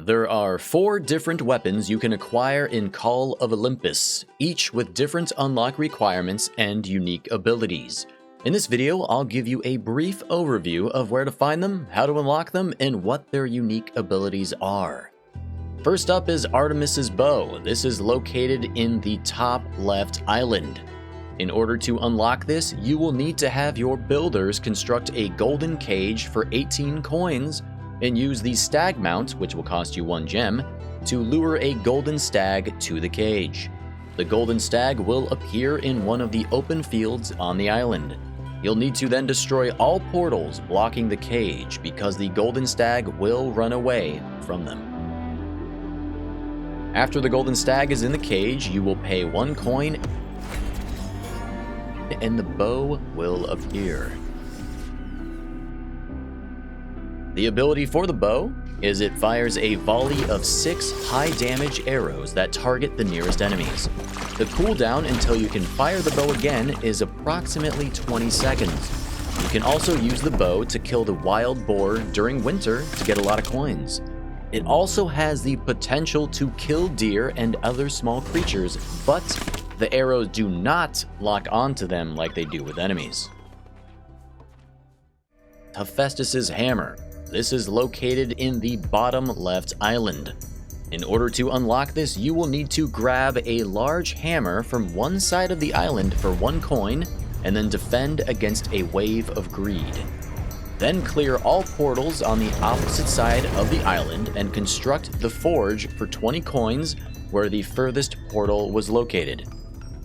There are 4 different weapons you can acquire in Call of Olympus, each with different unlock requirements and unique abilities. In this video, I'll give you a brief overview of where to find them, how to unlock them, and what their unique abilities are. First up is Artemis's Bow. This is located in the top left island. In order to unlock this, you will need to have your builders construct a golden cage for 18 coins and use the stag mount, which will cost you 1 gem, to lure a golden stag to the cage. The golden stag will appear in one of the open fields on the island. You'll need to then destroy all portals blocking the cage because the golden stag will run away from them. After the golden stag is in the cage, you will pay 1 coin and the bow will appear. The ability for the bow is it fires a volley of 6 high damage arrows that target the nearest enemies. The cooldown until you can fire the bow again is approximately 20 seconds. You can also use the bow to kill the wild boar during winter to get a lot of coins. It also has the potential to kill deer and other small creatures, but the arrows do not lock onto them like they do with enemies. Hephaestus Hammer. This is located in the bottom left island. In order to unlock this, you will need to grab a large hammer from one side of the island for 1 coin, and then defend against a wave of greed. Then clear all portals on the opposite side of the island and construct the forge for 20 coins where the furthest portal was located.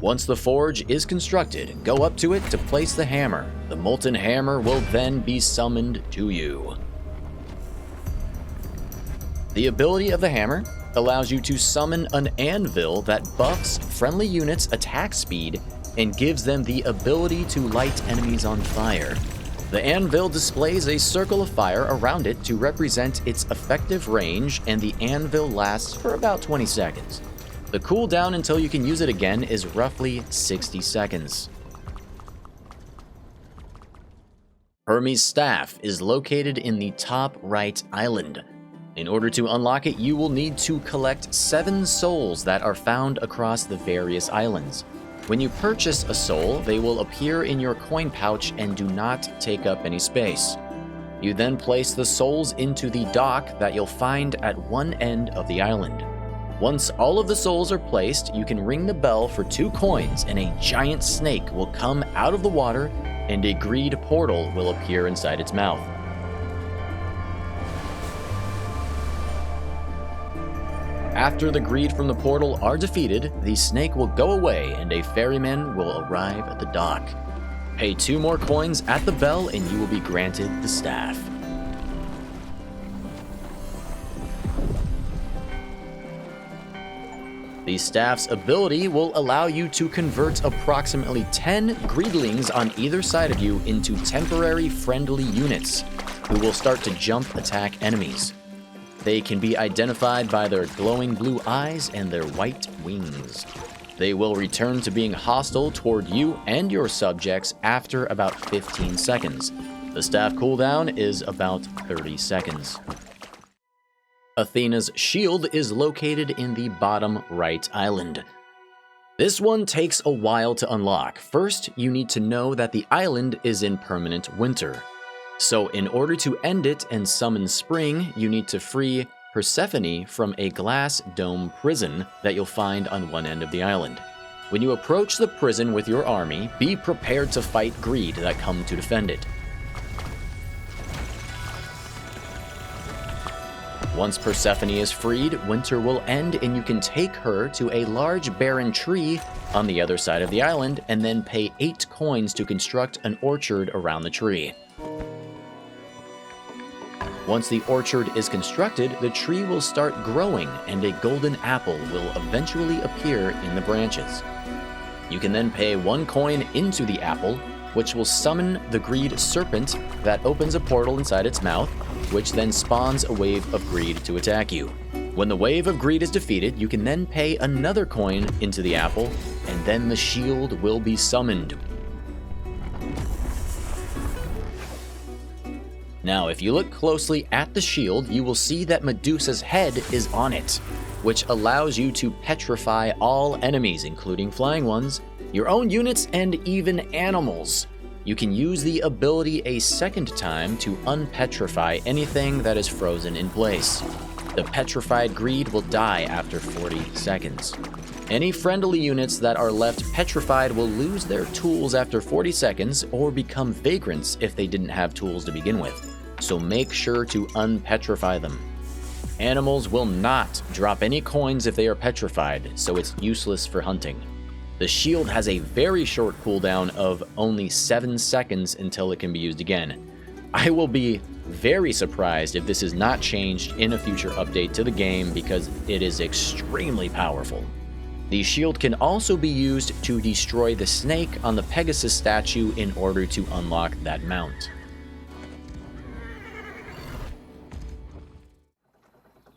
Once the forge is constructed, go up to it to place the hammer. The molten hammer will then be summoned to you. The ability of the hammer allows you to summon an anvil that buffs friendly units' attack speed and gives them the ability to light enemies on fire. The anvil displays a circle of fire around it to represent its effective range, and the anvil lasts for about 20 seconds. The cooldown until you can use it again is roughly 60 seconds. Hermes Staff is located in the top right island. In order to unlock it, you will need to collect 7 souls that are found across the various islands. When you purchase a soul, they will appear in your coin pouch and do not take up any space. You then place the souls into the dock that you'll find at one end of the island. Once all of the souls are placed, you can ring the bell for 2 coins and a giant snake will come out of the water and a greed portal will appear inside its mouth. After the greed from the portal are defeated, the snake will go away and a ferryman will arrive at the dock. Pay 2 more coins at the bell and you will be granted the staff. The staff's ability will allow you to convert approximately 10 greedlings on either side of you into temporary friendly units who will start to jump attack enemies. They can be identified by their glowing blue eyes and their white wings. They will return to being hostile toward you and your subjects after about 15 seconds. The staff cooldown is about 30 seconds. Athena's Shield is located in the bottom right island. This one takes a while to unlock. First, you need to know that the island is in permanent winter. So in order to end it and summon spring, you need to free Persephone from a glass dome prison that you'll find on one end of the island. When you approach the prison with your army, be prepared to fight greed that come to defend it. Once Persephone is freed, winter will end and you can take her to a large barren tree on the other side of the island and then pay 8 coins to construct an orchard around the tree. Once the orchard is constructed, the tree will start growing and a golden apple will eventually appear in the branches. You can then pay 1 coin into the apple, which will summon the greed serpent that opens a portal inside its mouth, which then spawns a wave of greed to attack you. When the wave of greed is defeated, you can then pay another coin into the apple, and then the shield will be summoned. Now, if you look closely at the shield, you will see that Medusa's head is on it, which allows you to petrify all enemies, including flying ones, your own units, and even animals. You can use the ability a second time to unpetrify anything that is frozen in place. The petrified greed will die after 40 seconds. Any friendly units that are left petrified will lose their tools after 40 seconds or become vagrants if they didn't have tools to begin with, so make sure to unpetrify them. Animals will not drop any coins if they are petrified, so it's useless for hunting. The shield has a very short cooldown of only 7 seconds until it can be used again. I will be very surprised if this is not changed in a future update to the game because it is extremely powerful. The shield can also be used to destroy the snake on the Pegasus statue in order to unlock that mount.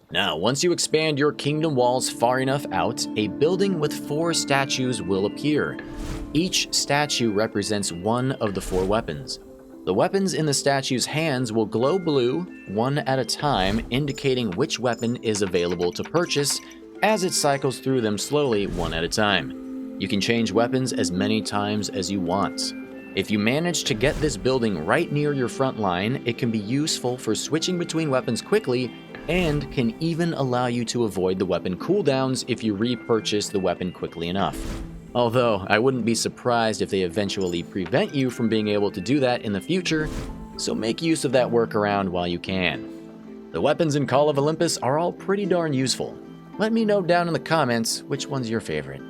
Now, once you expand your kingdom walls far enough out, a building with 4 statues will appear. Each statue represents one of the 4 weapons. The weapons in the statue's hands will glow blue, one at a time, indicating which weapon is available to purchase as it cycles through them slowly one at a time. You can change weapons as many times as you want. If you manage to get this building right near your front line, it can be useful for switching between weapons quickly and can even allow you to avoid the weapon cooldowns if you repurchase the weapon quickly enough. Although, I wouldn't be surprised if they eventually prevent you from being able to do that in the future, so make use of that workaround while you can. The weapons in Call of Olympus are all pretty darn useful. Let me know down in the comments which one's your favorite.